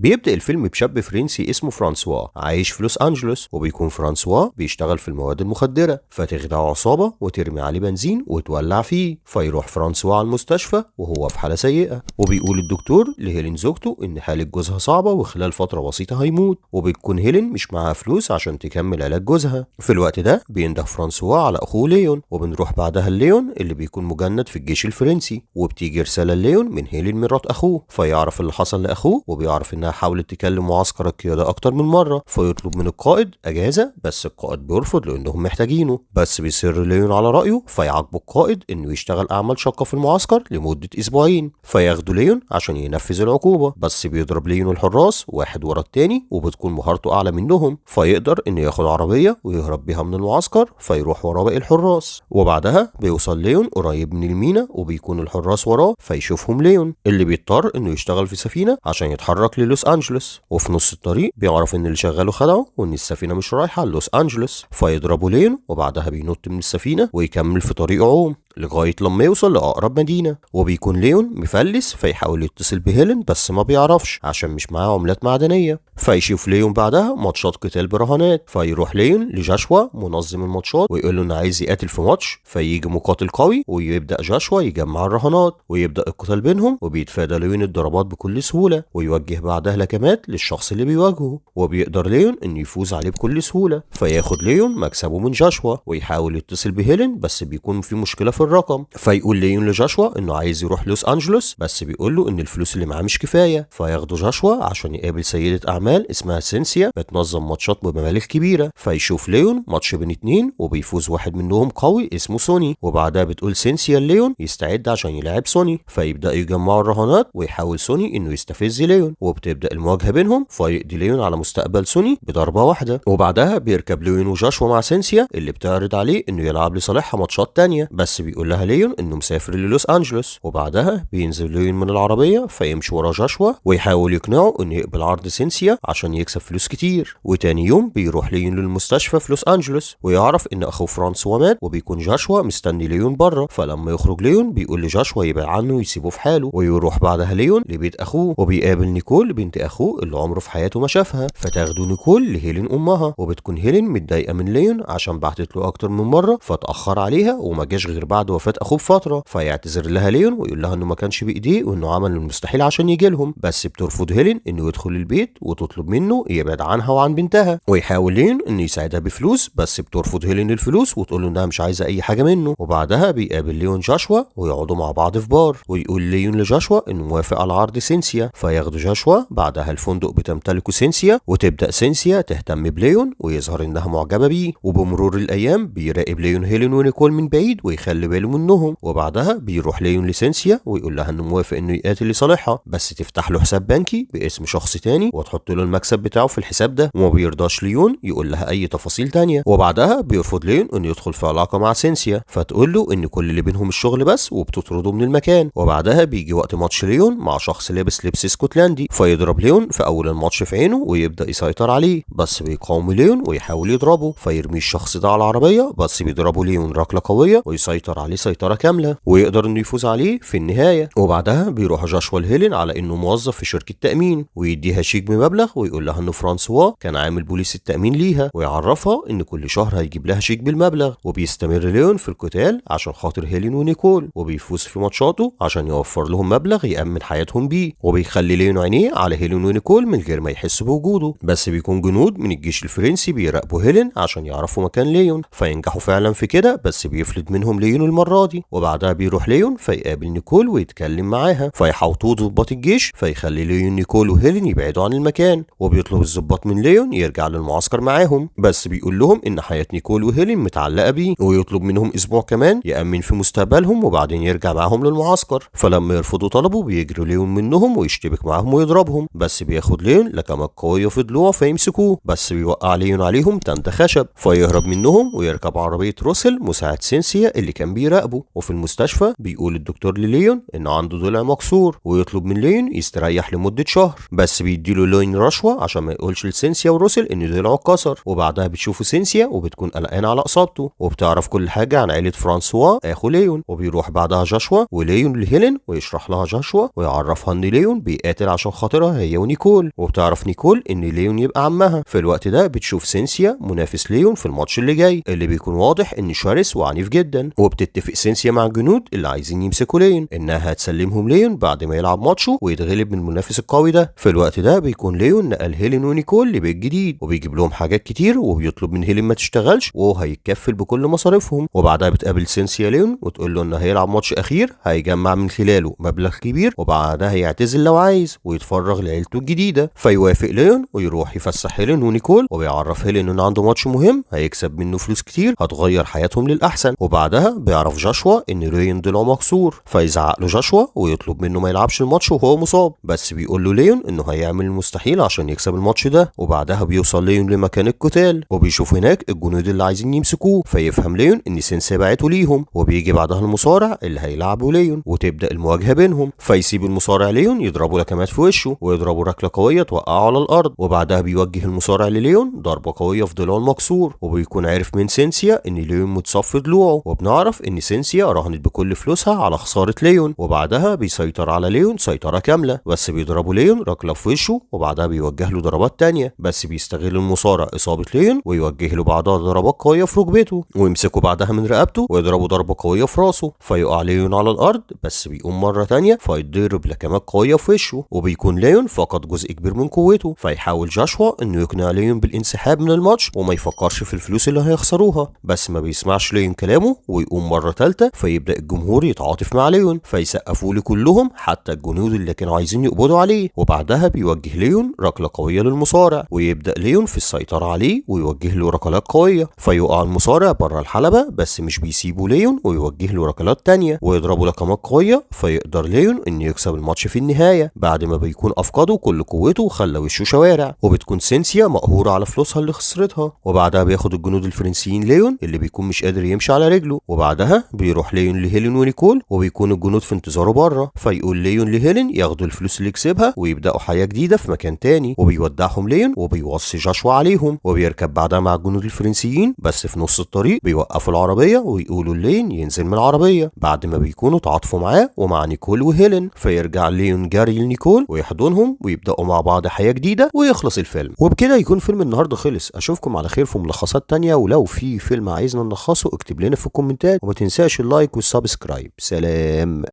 بيبدأ الفيلم بشاب فرنسي اسمه فرانسوا عايش في لوس أنجلوس، وبيكون فرانسوا بيشتغل في المواد المخدرة، فتخدعه عصابة وترمي عليه بنزين وتولع فيه، فيروح فرانسوا على المستشفى وهو في حالة سيئة، وبيقول الدكتور لهيلين زوجته إن حالة جوزها صعبة وخلال فترة بسيطة هيموت، وبتكون هيلين مش معاها فلوس عشان تكمل علاج جوزها. في الوقت ده بينده فرانسوا على أخوه ليون، وبنروح بعدها ليون اللي بيكون مجند في الجيش الفرنسي، وبتيجي رسالة ليون من هيلين مرات أخوه، فيعرف اللي حصل لأخوه، وبيعرف إنها حاولت تكلم معسكر القيادة أكتر من مرة، فيطلب من القائد أجازة، بس القائد بيرفض لأنهم محتاجينه، بس بيصر ليون على رأيه، فيعاقبه القائد إنه يشتغل أعمال شاقة في المعسكر لمدة أسبوعين، فياخدوا ليون عشان ينفذ العقوبة، بس بيضرب ليون الحراس واحد ورا التاني، وبتكون مهارته أعلى منهم، فيقدر إنه ياخد عربية ويهرب بيها من المعسكر، فيروح ورا باقي الحراس، وبعدها بيوصل ليون قريب من المينا، وبيكون الحراس وراه، فيشوفهم ليون اللي بيضطر إنه يشتغل في سفينة عشان يتحرك للوس أنجلوس، وفي نص الطريق بيعرف إن اللي شغاله خدعه وإن السفينة مش رايحة لوس أنجلوس، فيضربوا ليون، وبعدها بينط من السفينة ويكمل في طريقه عوم لغاية لما يوصل لأقرب مدينة، وبيكون ليون مفلس، فيحاول يتصل بهيلين بس ما بيعرفش عشان مش معاه عملات معدنية، فيشوف ليون بعدها ماتشات قتال برهانات، فيروح ليون لجاشوا منظم الماتشات ويقول له إنه عايز يقاتل في ماتش، فيجي مقاتل قوي ويبدأ جاشوا يجمع الرهانات ويبدأ القتال بينهم، وبيتفادى ليون الضربات بكل سهولة، ويوجه بعدها لكمات للشخص اللي بيواجهه، وبيقدر ليون إنه يفوز عليه بكل سهولة، فياخد ليون مكسبه من جاشوا، ويحاول يتصل بهيلين بس بيكون في مشكلة في الرقم، فيقول ليون لجاشوا إنه عايز يروح لوس أنجلوس، بس بيقول له إن الفلوس اللي معاه مش كفاية، فياخده جاشوا عشان يقابل سيدة أعمال اسمها سينسيا بتنظم ماتشات بمبالغ كبيرة، فيشوف ليون ماتش بين اتنين وبيفوز واحد منهم قوي اسمه سوني، وبعدها بتقول سينسيا ليون يستعد عشان يلعب سوني، فيبدأ يجمعوا الرهانات، ويحاول سوني إنه يستفز ليون، وبتبدأ المواجهة بينهم، فيقضي ليون على مستقبل سوني بضربة واحدة، وبعدها بيركب ليون وجاشوا مع سينسيا اللي بتعرض عليه إنه يلعب لصالحها ماتشات تانية، بس بيقول لها ليون إنه مسافر للوس أنجلوس، وبعدها بينزل ليون من العربية فيمشي ورا جاشوا ويحاول يقنعه إنه يقبل عرض سينسيا عشان يكسب فلوس كتير، وتاني يوم بيروح ليون للمستشفى في لوس أنجلوس ويعرف إن أخوه فرانسوا مات، وبيكون جاشوا مستني ليون بره، فلما يخرج ليون بيقول لجاشوا يبعد عنه ويسيبه في حاله، ويروح بعدها ليون لبيت أخوه، وبيقابل نيكول بنت أخوه اللي عمره في حياته ما شافها، فتاخده نيكول لهيلين أمها، وبتكون هيلين متضايقة من ليون عشان بعتت له أكتر من مرة فتأخر عليها وما جاش غير بعد وفاة أخوه بفترة، فيعتذر لها ليون ويقول لها إنه ما كانش بإيديه وإنه عمل المستحيل عشان يجي لهم، بس بترفض هيلين إنه يدخل البيت وتطلب منه يبعد عنها وعن بنتها، ويحاول ليون إنه يساعدها بفلوس، بس بترفض هيلين الفلوس وتقول له إنها مش عايزة أي حاجة منه، وبعدها بيقابل ليون جاشوا ويقعدوا مع بعض في بار، ويقول ليون لجاشوا إنه موافق على عرض سينسيا، فياخدوا جاشوا بعدها الفندق بتمتلكه سينسيا، وتبدأ سينسيا تهتم بليون ويظهر إنها معجبة بيه، وبمرور الأيام بيراقب ليون هيلين ونيكول من بعيد ويخلي باله منهم، وبعدها بيروح ليون لسينسيا ويقول لها إنه موافق إنه يقاتل لصالحها، بس تفتح له حساب بنكي باسم شخص تاني وتحط له المكسب بتاعه في الحساب ده، وما بيرضاش ليون يقول لها أي تفاصيل تانية، وبعدها بيرفض ليون إنه يدخل في علاقة مع سينسيا، فتقول له إن كل اللي بينهم الشغل بس، وبتطرده من المكان، وبعدها بيجي وقت ماتش ليون مع شخص لابس لبس اسكتلندي، فيضرب ليون في أول الماتش في عينه ويبدأ يسيطر عليه، بس بيقاوم ليون ويحاول يضربه، فيرمي الشخص ده على العربية، بس بيضربه ليون ركلة قوية ويسيطر عليه سيطرة كاملة ويقدر إنه يفوز عليه في النهاية، وبعدها بيروح جاشوا لهيلين على إنه موظف في شركة تأمين، ويديها شيك بمبلغ ويقول لها إنه فرانسوا كان عامل بوليس التأمين ليها، ويعرفها إن كل شهر هيجيب لها شيك بالمبلغ، وبيستمر ليون في القتال عشان خاطر هيلين ونيكول، وبيفوز في ماتشاته عشان يوفر لهم مبلغ يأمن حياتهم بيه، وبيخلي ليون عينيه على هيلين ونيكول من غير ما يحس بوجوده، بس بيكون جنود من الجيش الفرنسي بيراقبوا هيلين عشان يعرفوا مكان ليون، فينجحوا فعلا في كده، بس بيفلت منهم ليون المرة دي، وبعدها بيروح ليون فيقابل نيكول ويتكلم معاها، فيحاوطوا ضباط الجيش، فيخلي ليون نيكول وهيلين يبعدوا عن المكان، وبيطلب الضباط من ليون يرجع للمعسكر معاهم، بس بيقول لهم ان حياة نيكول وهيلين متعلقة بيه، ويطلب منهم اسبوع كمان يأمن في مستقبلهم وبعدين يرجع معاهم للمعسكر، فلما يرفضوا طلبه بيجروا ليون منهم ويشتبك معاهم ويضربهم، بس بياخد ليون لكمات قوية في ضلوعه فيمسكوه، بس بيوقع ليون عليهم تنت خشب، فيهرب منهم ويركب عربية روسل مساعد سينسيا اللي كان بيراقبه. وفي المستشفى بيقول الدكتور لليون إنه عنده ضلع مكسور ويطلب من ليون يستريح لمدة شهر، بس بيديله ليون رشوة عشان ما يقولش لسينسيا وروسل إن ضلعه اتكسر. وبعدها بتشوفه سينسيا وبتكون قلقانة على إصابته وبتعرف كل حاجة عن عيلة فرانسوا أخو ليون. وبيروح بعدها جاشوا وليون لهيلين ويشرح لها جاشوا ويعرفها إن ليون بيقاتل عشان خاطرها هي ونيكول. وبتعرف نيكول إن ليون يبقى عمها. في الوقت ده بتشوف سينسيا منافس ليون في الماتش اللي جاي اللي بيكون واضح إن شرس وعنيف جدا. وبتتفق سينسيا مع الجنود اللي عايزين يمسكوا ليون إنها هتسلمهم ليون بعد ما يلعب ماتشه ويتغلب من المنافس القوي ده. في الوقت ده بيكون ليون نقل هيلين ونيكول لبيت جديد وبيجيب لهم حاجات كتير وبيطلب من هيلين ما تشتغلش وهو هيتكفل بكل مصاريفهم. وبعدها بتقابل سينسيا ليون وتقول له إن هيلعب ماتش أخير هيجمع من خلاله مبلغ كبير وبعدها هيعتزل لو عايز ويتفرغ لعيلته الجديدة. فيوافق ليون ويروح يفسح هيلين ونيكول وبيعرف هيلين إن عنده ماتش مهم هيكسب منه فلوس كتير هتغير حياتهم للأحسن. وبعدها بيعرف جاشوا إن ليون ضلعه مكسور فيزعق له جاشوا ويطلب منه ما يلعبش الماتش وهو مصاب، بس بيقول له ليون إنه هيعمل المستحيل عشان يكسب الماتش ده. وبعدها بيوصل ليون لمكان القتال وبيشوف هناك الجنود اللي عايزين يمسكوه فيفهم ليون إن سينسيا بعته ليهم. وبيجي بعدها المصارع اللي هيلعبه ليون وتبدأ المواجهة بينهم. فيسيب المصارع ليون يضربه لكمات في وشه ويضربه ركلة قوية توقعه على الأرض. وبعدها بيوجه المصارع لليون ضربة قوية في ضلعه المكسور وبيكون عارف من سينسيا إن ليون متصفي ضلوعه. وبنعرف إن سينسيا راهنت بكل فلوسها على خسارة ليون. وبعدها بيسيطر على ليون سيطرة كاملة بس بيضربه ليون ركلة في وشه وبعدها بيوجه له ضربات تانية بس بيستغل المصارع إصابة ليون ويوجه له بعدها ضربات قوية في ركبته ويمسكه بعدها من رقبته ويضربه ضربة قوية في راسه فيقع ليون على الأرض بس بيقوم مرة تانية فيتضرب لكمات قوية في وشه. وبيكون ليون فقد جزء كبير من قوته فيحاول جاشوا إنه يقنع ليون بالانسحاب من الماتش وما يفكرش في الفلوس اللي هيخسروها، بس ما بيسمعش ليون كلامه ويقوم مرة تالتة فيبدأ الجمهور يتعاطف مع ليون فيسقفوا له كلهم حتى الجنود اللي كانوا عايزين يقبضوا عليه. وبعدها بيوجه ليون ركلة قوية للمصارع ويبدأ ليون في السيطرة عليه ويوجه له ركلات قوية فيقع المصارع بره الحلبة بس مش بيسيبوا ليون ويوجه له ركلات تانية ويضربوا لكمات قوية فيقدر ليون انه يكسب الماتش في النهاية بعد ما بيكون افقده كل قوته وخلى وشه شوارع. وبتكون سينسيا مقهورة على فلوسها اللي خسرتها. وبعدها بياخد الجنود الفرنسيين ليون اللي بيكون مش قادر يمشي على رجله. وبعدها بيروح ليون لهيلين ونيكول وبيكون الجنود في انتظاره بره فيقول ليون لهيلين ياخدوا الفلوس اللي كسبها ويبداوا حياة جديدة في مكان تاني. وبيودعهم ليون وبيوصي جاشوا عليهم وبيركب بعدها مع الجنود الفرنسيين بس في نص الطريق بيوقفوا العربية ويقولوا ليون ينزل من العربية بعد ما بيكونوا تعاطفوا معاه ومع نيكول وهيلين فيرجع ليون جاري لنيكول ويحضنهم ويبداوا مع بعض حياة جديدة ويخلص الفيلم. وبكده يكون فيلم النهارده خلص. اشوفكم على خير في ملخصات تانية ولو في فيلم عايزنا نلخصه اكتب لنا في الكومنتات وما تنساش اللايك والسبسكرايب. سلام.